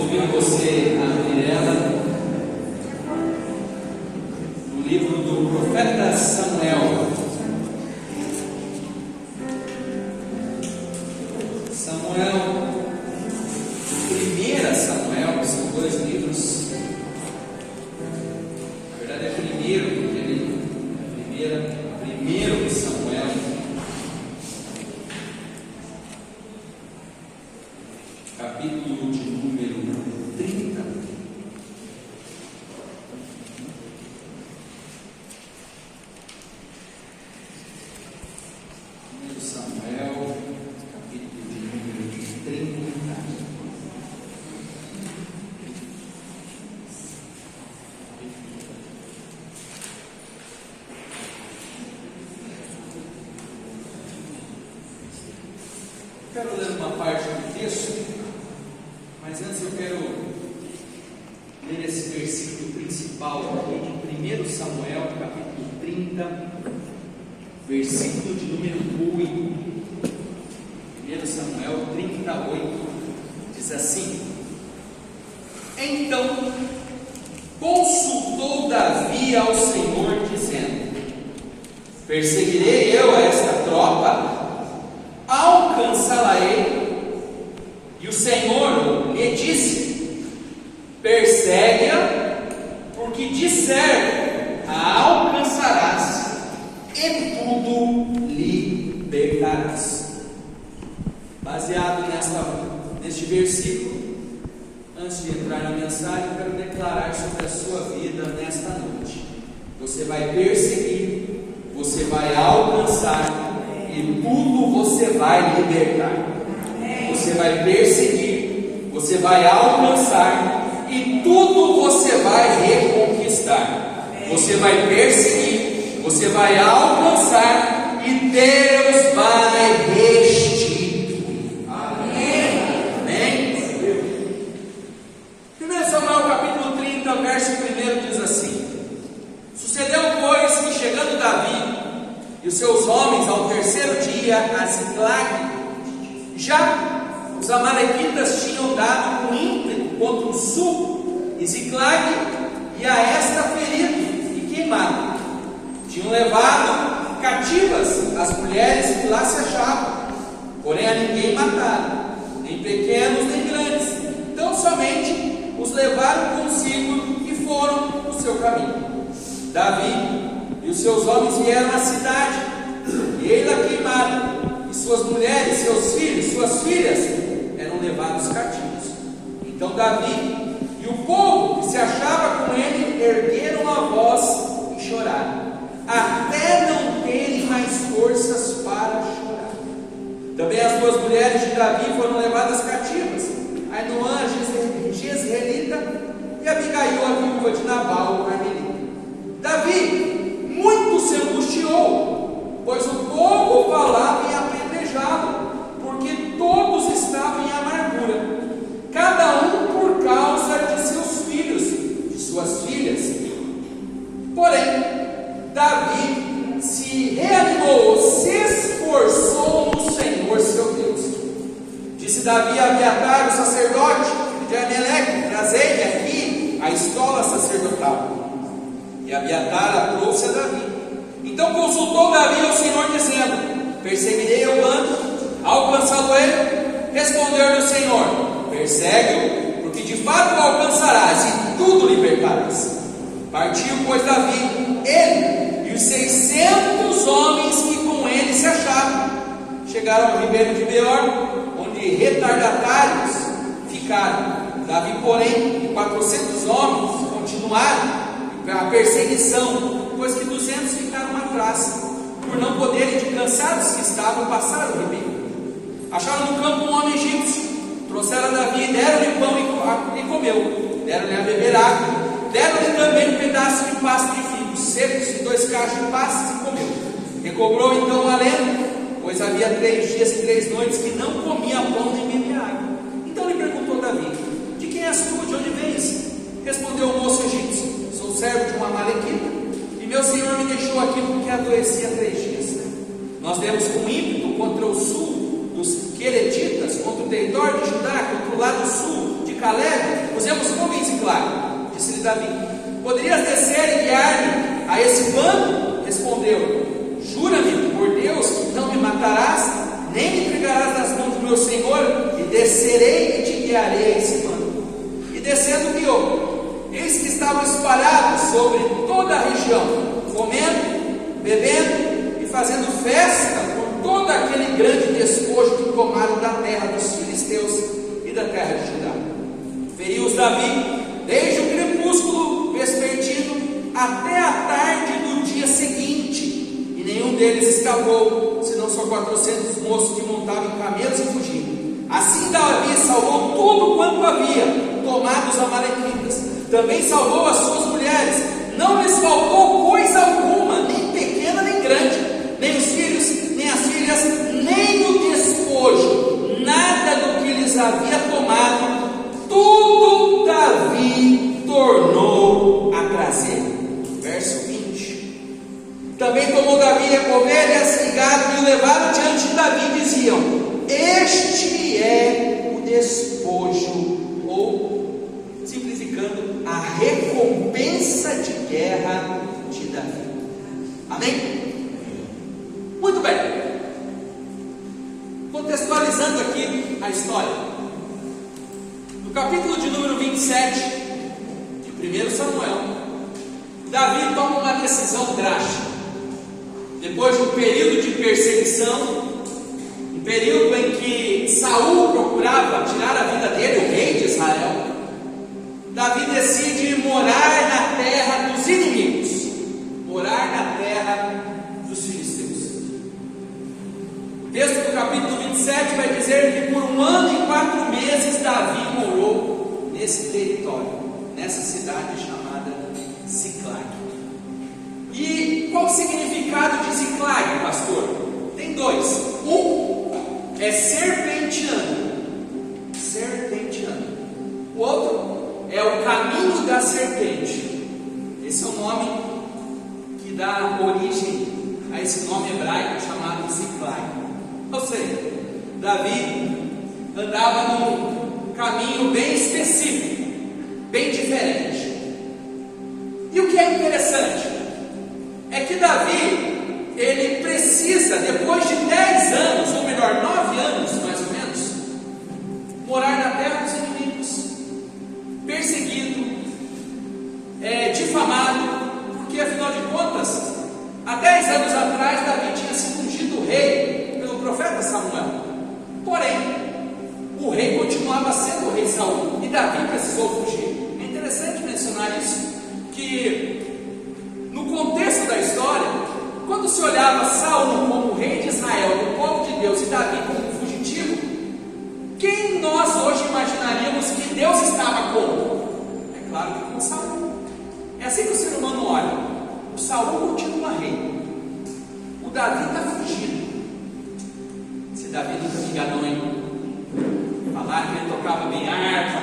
convido você a abrir ela no livro do profeta Samuel. Samuel, 1 Samuel, são dois livros. Na verdade é primeiro, porque ele primeiro Samuel. Capítulo de número 30. Primeiro Samuel, capítulo de número 30. Quero ler uma parte do texto, mas antes eu quero ler esse versículo principal aqui de 1 Samuel, capítulo 30, versículo de número 8. 1 Samuel 38 diz assim: Então consultou Davi ao Senhor, dizendo: Perseguirei eu a esta tropa? Alcançá-la-ei? E o Senhor lhe disse: Persegue-a, porque de certo a alcançarás, e tudo libertarás. Baseado neste versículo, antes de entrar na mensagem, eu quero declarar sobre a sua vida nesta noite. Você vai perseguir, você vai alcançar, e tudo você vai libertar. Você vai perseguir, você vai alcançar, e tudo você vai reconquistar. Você vai perseguir, você vai alcançar, e Deus vai restituir. Amém. Amém. 1 Samuel capítulo 30, verso 1 diz assim: Sucedeu, pois, que chegando Davi e os seus homens ao terceiro dia a Ziclag, já os amalequitas tinham dado com ímpeto contra o sul, e Ziclag e a esta ferido e queimado. Tinham levado cativas as mulheres que lá se achavam, porém a ninguém mataram, nem pequenos nem grandes. Então somente os levaram consigo e foram no seu caminho. Davi e os seus homens vieram à cidade, e ele queimado, e suas mulheres, seus filhos, suas filhas eram levados cativos. Então Davi e o povo que se achava com ele ergueram a voz e choraram, até não terem mais forças para chorar. Também as duas mulheres de Davi foram levadas cativas, Ainoã, Jezreelita, e Abigail, a viúva de Nabal, o carmelita. Davi muito se angustiou, pois o povo falava em apedrejá-lo, porque todos estavam em amargura, cada um por causa de seus filhos, de suas filhas. Porém, Davi se reanimou, se esforçou no Senhor seu Deus. Disse Davi a Abiatar, o sacerdote de Ameleque: Trazei-me aqui a estola sacerdotal. E Abiatar a trouxe a Davi. Então consultou Davi ao Senhor, dizendo: Perseguirei o bando, alcançá-lo-ei? Respondeu-lhe o Senhor: Persegue-o, porque de fato o alcançarás, e tudo libertarás. Partiu, pois, Davi, ele e os 600 homens que com ele se achavam. Chegaram ao ribeiro de Beor, onde retardatários ficaram. Davi, porém, e 400 homens continuaram a perseguição, pois que 200 ficaram atrás, por não poderem, de cansados que estavam, passar o ribeiro. Acharam no campo um homem egípcio, trouxeram a Davi, deram-lhe pão e comeu, deram-lhe a beber água, deram-lhe também um pedaço de pasto de figos secos e 2 cachos de passas, e comeu. Recobrou então o alento, pois havia 3 dias e 3 noites que não comia pão nem bebia água. Então lhe perguntou Davi: De quem és tu? De onde vens? Respondeu o moço egípcio: Sou servo de uma amalequita, e meu senhor me deixou aqui porque adoecia 3 dias. Nós demos com ímpeto contra o sul dos Queretitas, contra o território de Judá, contra o lado sul de Caleb, usemos como em Ziclag. Disse-lhe Davi: poderias descer e guiar-me a esse bando? Respondeu: jura-me por Deus que não me matarás, nem me entregarás nas mãos do meu senhor, e descerei e te guiarei a esse bando. E descendo guiou. Eis que estavam espalhados sobre toda a região, comendo, bebendo e fazendo festa por todo aquele grande despojo que tomaram da terra dos filisteus e da terra de Judá. Feriu-os Davi desde o crepúsculo vespertino até a tarde do dia seguinte, e nenhum deles escapou, senão só 400 moços que montavam em camelos e fugiam. Assim Davi salvou tudo quanto havia tomado os amalequitas. Também salvou as suas mulheres, não lhes faltou coisa alguma, nem pequena nem grande, nem os filhos, nem as filhas, nem o despojo, nada do que lhes havia tomado, tudo Davi tornou a trazer. Verso 20. Também tomou Davi ovelhas e gado e o levaram diante de Davi e diziam: este é o despojo, ou, simplificando, a recompensa de guerra de Davi. Amém? Muito bem. Contextualizando aqui a história, no capítulo de número 27 de 1 Samuel, Davi toma uma decisão drástica. Depois de um período de perseguição, um período em que Saul procurava tirar a vida dele, o rei de Israel, Davi decide morar na terra dos inimigos, morar na terra dos filisteus. O texto do capítulo 27 vai dizer que por 1 ano e 4 meses Davi morou nesse território, nessa cidade chamada Ziclag. E qual o significado de Ziclag, pastor? Tem dois. Um é serpenteando, serpenteando. O outro é o caminho da serpente. Esse é o nome que dá origem a esse nome hebraico chamado Ziclag. Ou seja, Davi andava num caminho bem específico, bem diferente. E o que é interessante é que Davi, ele precisa, depois de 10 anos, ou melhor, 9 anos mais ou menos, morar na terra dos inimigos, perseguido, difamado, porque afinal de contas, há 10 anos atrás, Davi tinha sido ungido rei pelo profeta Samuel. Porém, o rei continuava sendo o rei Saul, e Davi precisou fugir. É interessante mencionar isso, que no contexto da história, quando se olhava Saul como rei de Israel, do povo de Deus, e Davi como fugitivo, quem nós hoje imaginaríamos que Deus estava com? É claro que com Saul. É assim que o ser humano olha. O Saul continua rei, o Davi está fugindo. Se Davi nunca me enganou, hein? Falaram que ele tocava bem harpa,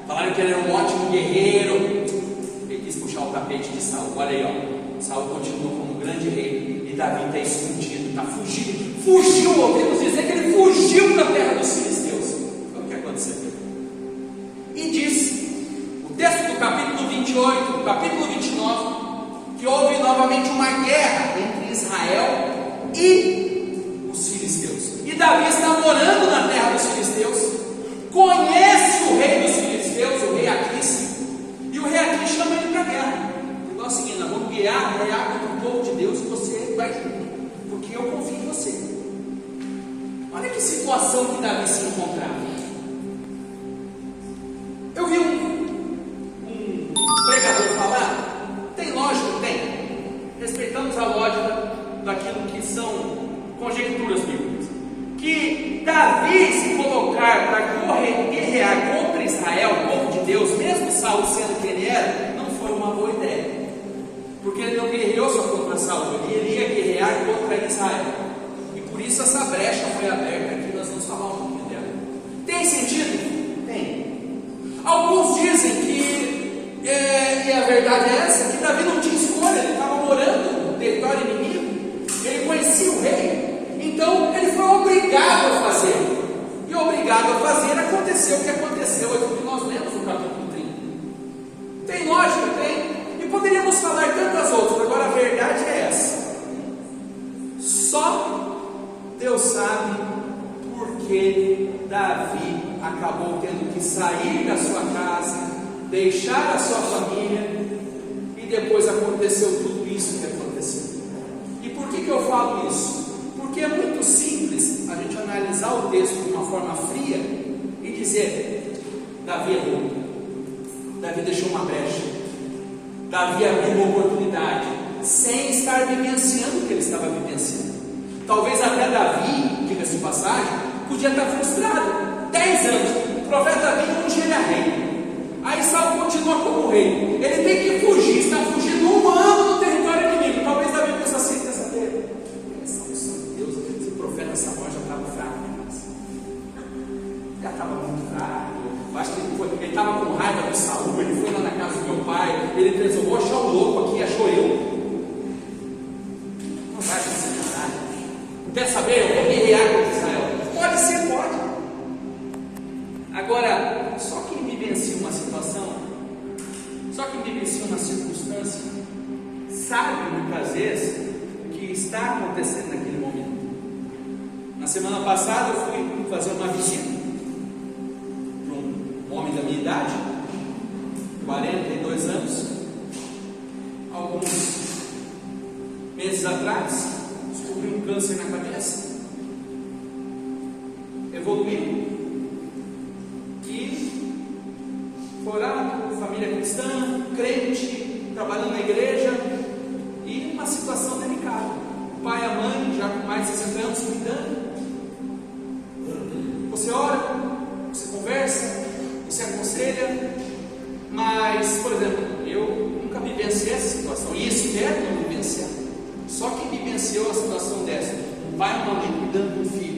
falaram que ele era um ótimo guerreiro. Ele quis puxar o tapete de Saul. Olha aí, ó. Saul continua como grande rei, e Davi está escondido, está fugindo. Fugiu, ouvimos dizer que ele fugiu da terra dos filisteus. Foi o que aconteceu. E diz o texto do capítulo 28, do capítulo 29, que houve novamente uma guerra entre Israel e os filisteus. E Davi está morando na terra dos filisteus, conhece o rei dos filisteus, o rei Aquis, e o rei Aquis chama ele para a guerra. Então é o seguinte: nós vamos guerrear contra o povo de Deus, e você vai junto, porque eu confio em você. Olha que situação que Davi se encontrava. Eu vi um pregador falar, tem lógica? Tem. Respeitamos a lógica daquilo que são conjecturas bíblicas, que Davi se colocar para guerrear contra Israel, o povo de Deus, mesmo Saul sendo quem ele era, não foi uma boa ideia, porque ele não guerreou só contra Saul, ele iria guerrear contra Israel, e por isso essa brecha foi aberta aqui. Nós vamos falar um pouquinho dela. Tem sentido? Tem. Alguns dizem que, e a verdade é essa, que Davi não tinha escolha, ele estava morando no território inimigo, ele conhecia o rei, então ele foi obrigado a fazer, e obrigado a fazer, aconteceu o que aconteceu, é o que nós lemos. tendo que sair da sua casa, deixar a sua família, e depois aconteceu tudo isso que aconteceu. E por que eu falo isso? Porque é muito simples a gente analisar o texto de uma forma fria e dizer: Davi errou, Davi deixou uma brecha, Davi abriu uma oportunidade, sem estar vivenciando o que ele estava vivenciando. Talvez até Davi, diga-se de passagem, podia estar frustrado. 10 anos, o profeta Davi não chega a rei. Aí Saul continua como rei. Ele tem que fugir, está fugindo 1 ano no território inimigo. Talvez Davi pense assim: quer saber? Deus, esse profeta Samuel já estava fraco demais. Já estava muito fraco. Eu acho que ele estava com raiva de Saul. Ele foi lá na casa do meu pai. Ele pensou: vou achar um louco aqui, achou eu. Não vai acontecer nada. Quer saber? Eu vou guerrear contra Israel. Pode ser, pode. Agora, só quem vivencia uma situação, só quem vivencia uma circunstância, sabe muitas vezes o que está acontecendo naquele momento. Na semana passada eu fui fazer uma visita para um homem da minha idade, 42 anos. Alguns meses atrás descobri um câncer na cabeça, evoluiu, e foi orado, família cristã, crente, trabalhando na igreja, e uma situação delicada. O pai e a mãe, já com mais de 60 anos, cuidando. Você ora, você conversa, você aconselha, mas, por exemplo, eu nunca vivenciei essa situação, e espero não vivenciar. Só quem vivenciou a situação dessa, um pai e uma mãe cuidando do filho,